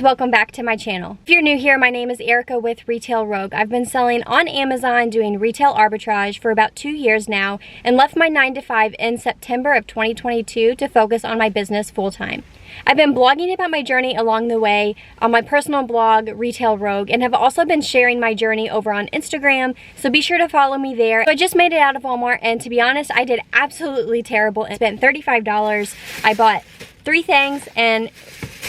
welcome back to my channel. If you're new here, my name is Erica with Retail Rogue. I've been selling on Amazon doing retail arbitrage for about 2 years now and left my 9-to-5 in September of 2022 to focus on my business full-time. I've been blogging about my journey along the way on my personal blog, Retail Rogue, and have also been sharing my journey over on Instagram, so be sure to follow me there. So I just made it out of Walmart, and to be honest, I did absolutely terrible and spent $35. I bought 3 things and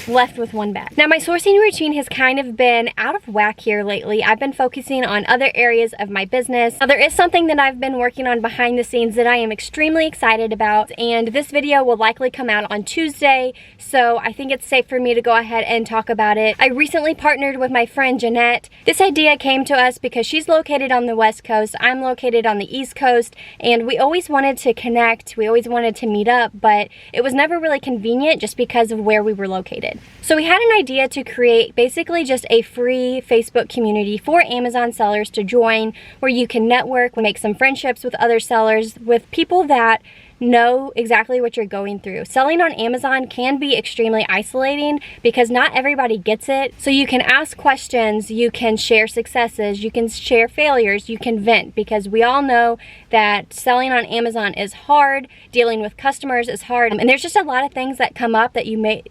left with 1 bag. Now my sourcing routine has kind of been out of whack here lately. I've been focusing on other areas of my business. Now there is something that I've been working on behind the scenes that I am extremely excited about, and this video will likely come out on Tuesday, so I think it's safe for me to go ahead and talk about it. I recently partnered with my friend Jeanette. This idea came to us because she's located on the West Coast, I'm located on the East Coast, and we always wanted to connect, we always wanted to meet up, but it was never really convenient just because of where we were located. So we had an idea to create basically just a free Facebook community for Amazon sellers to join, where you can network, make some friendships with other sellers, with people that know exactly what you're going through. Selling on Amazon can be extremely isolating because not everybody gets it. So you can ask questions, you can share successes, you can share failures, you can vent, because we all know that selling on Amazon is hard, dealing with customers is hard, and there's just a lot of things that come up that you may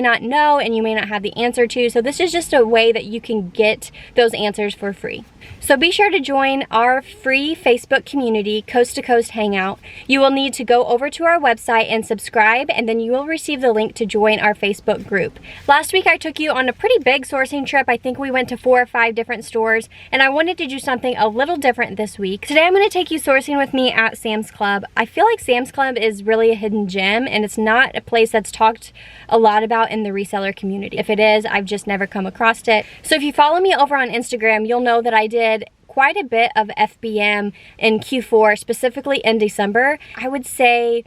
not know and you may not have the answer to. So this is just a way that you can get those answers for free. So be sure to join our free Facebook community, Coast to Coast Hangout. You will need to go over to our website and subscribe, and then you will receive the link to join our Facebook group. Last week I took you on a pretty big sourcing trip. I think we went to 4 or 5 different stores, and I wanted to do something a little different this week. Today I'm going to take you sourcing with me at Sam's Club. I feel like Sam's Club is really a hidden gem, and it's not a place that's talked a lot about in the reseller community. If it is, I've just never come across it. So if you follow me over on Instagram, you'll know that I did quite a bit of FBM in Q4, specifically in December. I would say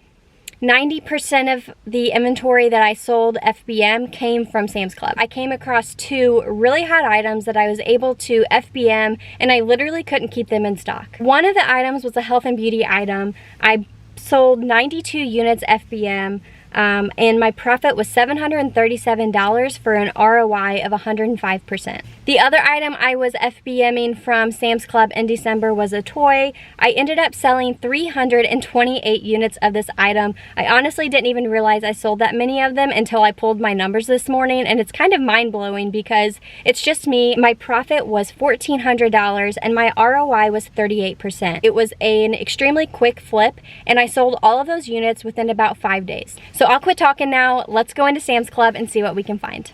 90% of the inventory that I sold FBM came from Sam's Club. I came across 2 really hot items that I was able to FBM, and I literally couldn't keep them in stock. One of the items was a health and beauty item. I sold 92 units FBM, and my profit was $737 for an ROI of 105%. The other item I was FBMing from Sam's Club in December was a toy. I ended up selling 328 units of this item. I honestly didn't even realize I sold that many of them until I pulled my numbers this morning, and it's kind of mind-blowing because it's just me. My profit was $1,400 and my ROI was 38%. It was an extremely quick flip, and I sold all of those units within about 5 days. So I'll quit talking now. Let's go into Sam's Club and see what we can find.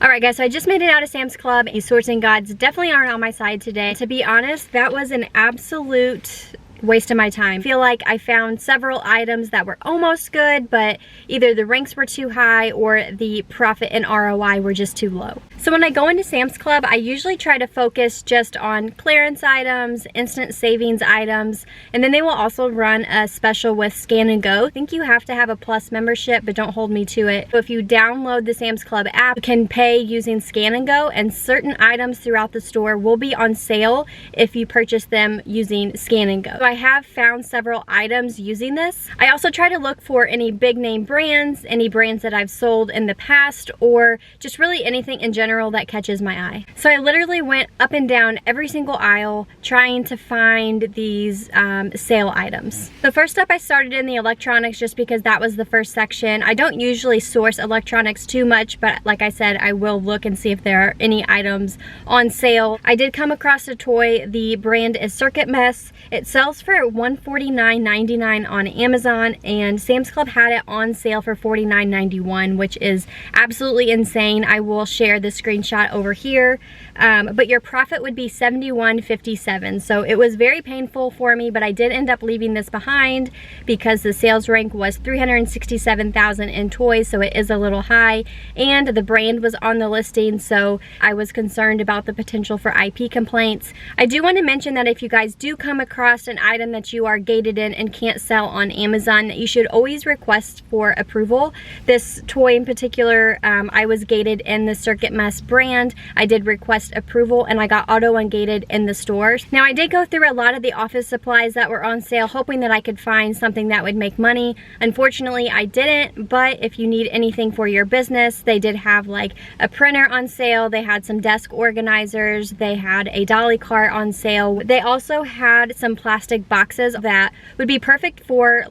Alright guys, so I just made it out of Sam's Club. These sourcing guides definitely aren't on my side today. To be honest, that was an absolute waste of my time. I feel like I found several items that were almost good, but either the ranks were too high or the profit and ROI were just too low. So when I go into Sam's Club, I usually try to focus just on clearance items, instant savings items, and then they will also run a special with Scan and Go. I think you have to have a Plus membership, but don't hold me to it. So if you download the Sam's Club app, you can pay using Scan and Go, and certain items throughout the store will be on sale if you purchase them using Scan and Go. So I have found several items using this. I also try to look for any big name brands, any brands that I've sold in the past, or just really anything in general that catches my eye. So I literally went up and down every single aisle trying to find these sale items. So first up, I started in the electronics just because that was the first section. I don't usually source electronics too much, but like I said, I will look and see if there are any items on sale. I did come across a toy. The brand is Circuit Mess. It sells sells for $149.99 on Amazon, and Sam's Club had it on sale for $49.91, which is absolutely insane. I will share the screenshot over here, but your profit would be $71.57. So it was very painful for me, but I did end up leaving this behind because the sales rank was $367,000 in toys, so it is a little high, and the brand was on the listing, so I was concerned about the potential for IP complaints. I do want to mention that if you guys do come across an item that you are gated in and can't sell on Amazon, you should always request for approval. This toy in particular, I was gated in the Circuit Mess brand. I did request approval and I got auto ungated in the stores. Now, I did go through a lot of the office supplies that were on sale, hoping that I could find something that would make money. Unfortunately, I didn't, but if you need anything for your business, they did have like a printer on sale. They had some desk organizers. They had a dolly cart on sale. They also had some plastic boxes that would be perfect for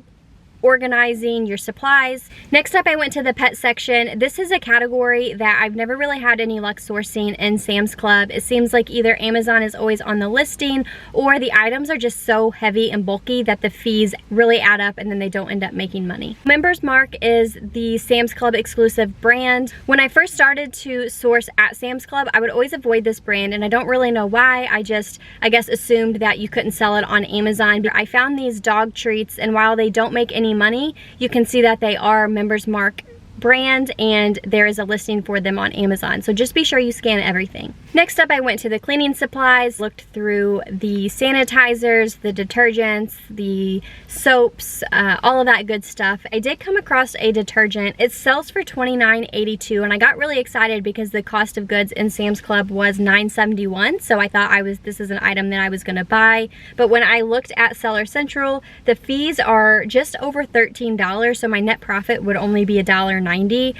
organizing your supplies. Next up, I went to the pet section. This is a category that I've never really had any luck sourcing in Sam's Club. It seems like either Amazon is always on the listing or the items are just so heavy and bulky that the fees really add up and then they don't end up making money. Members Mark is the Sam's Club exclusive brand. When I first started to source at Sam's Club, I would always avoid this brand, and I don't really know why. I guess assumed that you couldn't sell it on Amazon. I found these dog treats, and while they don't make any money, you can see that they are Members Mark brand, and there is a listing for them on Amazon, so just be sure you scan everything. Next up, I went to the cleaning supplies, looked through the sanitizers, the detergents, the soaps, all of that good stuff. I did come across a detergent. It sells for $29.82, and I got really excited because the cost of goods in Sam's Club was $9.71, so I thought this is an item that I was gonna buy. But when I looked at Seller Central, the fees are just over $13, so my net profit would only be $1.90.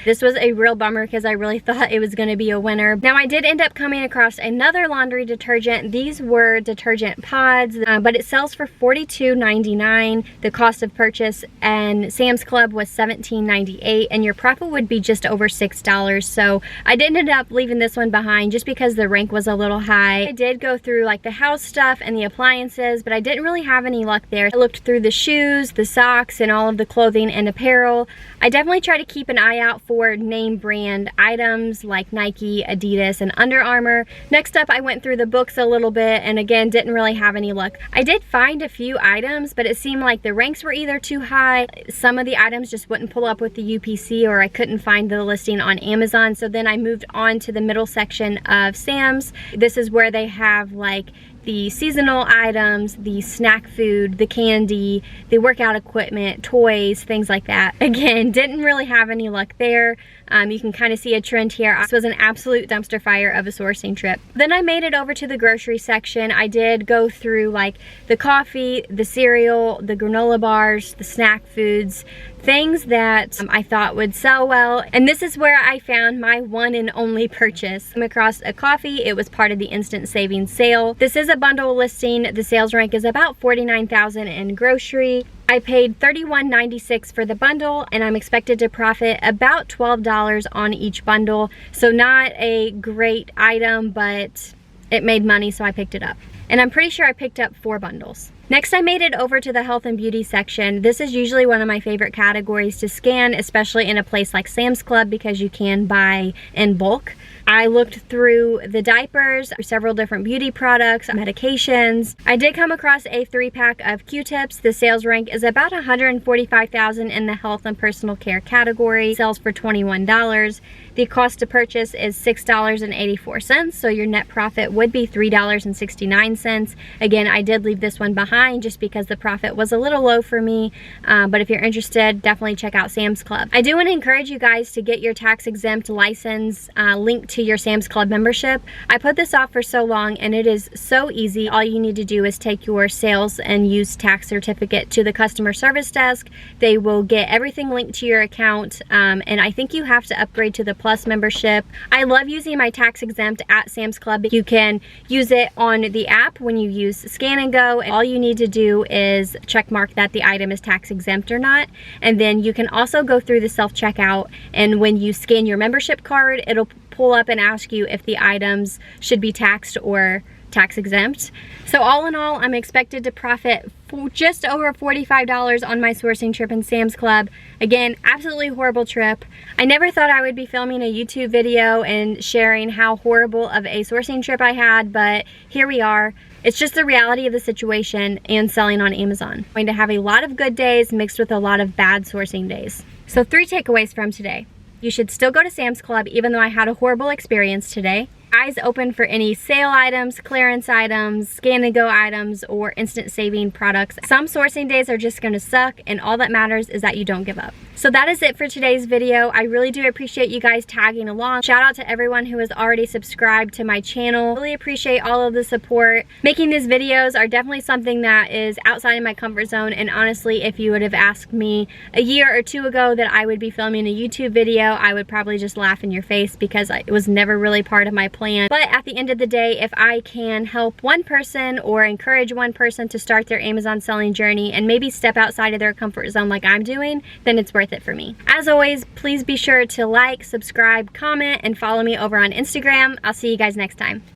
This was a real bummer because I really thought it was going to be a winner. Now, I did end up coming across another laundry detergent. These were detergent pods, but it sells for $42.99. The cost of purchase and Sam's Club was $17.98, and your profit would be just over $6. So I did end up leaving this one behind just because the rank was a little high. I did go through like the house stuff and the appliances, but I didn't really have any luck there. I looked through the shoes, the socks, and all of the clothing and apparel. I definitely try to keep an eye out for name brand items like Nike, Adidas, and Under Armour. Next up, I went through the books a little bit, and again, didn't really have any luck. I did find a few items, but it seemed like the ranks were either too high, some of the items just wouldn't pull up with the UPC, or I couldn't find the listing on Amazon. So then I moved on to the middle section of Sam's. This is where they have like the seasonal items, the snack food, the candy, the workout equipment, toys, things like that. Again, didn't really have any luck there. You can kind of see a trend here. This was an absolute dumpster fire of a sourcing trip. Then I made it over to the grocery section. I did go through like the coffee, the cereal, the granola bars, the snack foods, things that I thought would sell well. And this is where I found my one and only purchase. I came across a coffee. It was part of the instant savings sale. This is a bundle listing. The sales rank is about $49,000 in grocery. I paid $31.96 for the bundle, and I'm expected to profit about $12 on each bundle. So not a great item, but it made money, so I picked it up. And I'm pretty sure I picked up 4 bundles. Next, I made it over to the health and beauty section. This is usually one of my favorite categories to scan, especially in a place like Sam's Club, because you can buy in bulk. I looked through the diapers, several different beauty products, medications. I did come across a 3-pack of Q-tips. The sales rank is about $145,000 in the health and personal care category. It sells for $21. The cost to purchase is $6.84, so your net profit would be $3.69. Again, I did leave this one behind just because the profit was a little low for me, but if you're interested, definitely check out Sam's Club. I do want to encourage you guys to get your tax-exempt license linked to your Sam's Club membership. I put this off for so long, and it is so easy. All you need to do is take your sales and use tax certificate to the customer service desk. They will get everything linked to your account, and I think you have to upgrade to the Plus membership. I love using my tax exempt at Sam's Club. You can use it on the app when you use Scan and Go. All you need to do is check mark that the item is tax exempt or not, and then you can also go through the self-checkout, and when you scan your membership card, it'll pull up and ask you if the items should be taxed or tax exempt. So all in all, I'm expected to profit just over $45 on my sourcing trip in Sam's Club. Again, absolutely horrible trip. I never thought I would be filming a YouTube video and sharing how horrible of a sourcing trip I had, but here we are. It's just the reality of the situation and selling on Amazon. I'm going to have a lot of good days mixed with a lot of bad sourcing days. So 3 takeaways from today. You should still go to Sam's Club even though I had a horrible experience today. Eyes open for any sale items, clearance items, scan and go items, or instant saving products. Some sourcing days are just gonna suck, and all that matters is that you don't give up. So that is it for today's video. I really do appreciate you guys tagging along. Shout out to everyone who has already subscribed to my channel. Really appreciate all of the support. Making these videos are definitely something that is outside of my comfort zone, and honestly, if you would have asked me a year or 2 ago that I would be filming a YouTube video, I would probably just laugh in your face because it was never really part of my plan. But at the end of the day, if I can help one person or encourage one person to start their Amazon selling journey and maybe step outside of their comfort zone like I'm doing, then it's worth it for me. As always, please be sure to like, subscribe, comment, and follow me over on Instagram. I'll see you guys next time.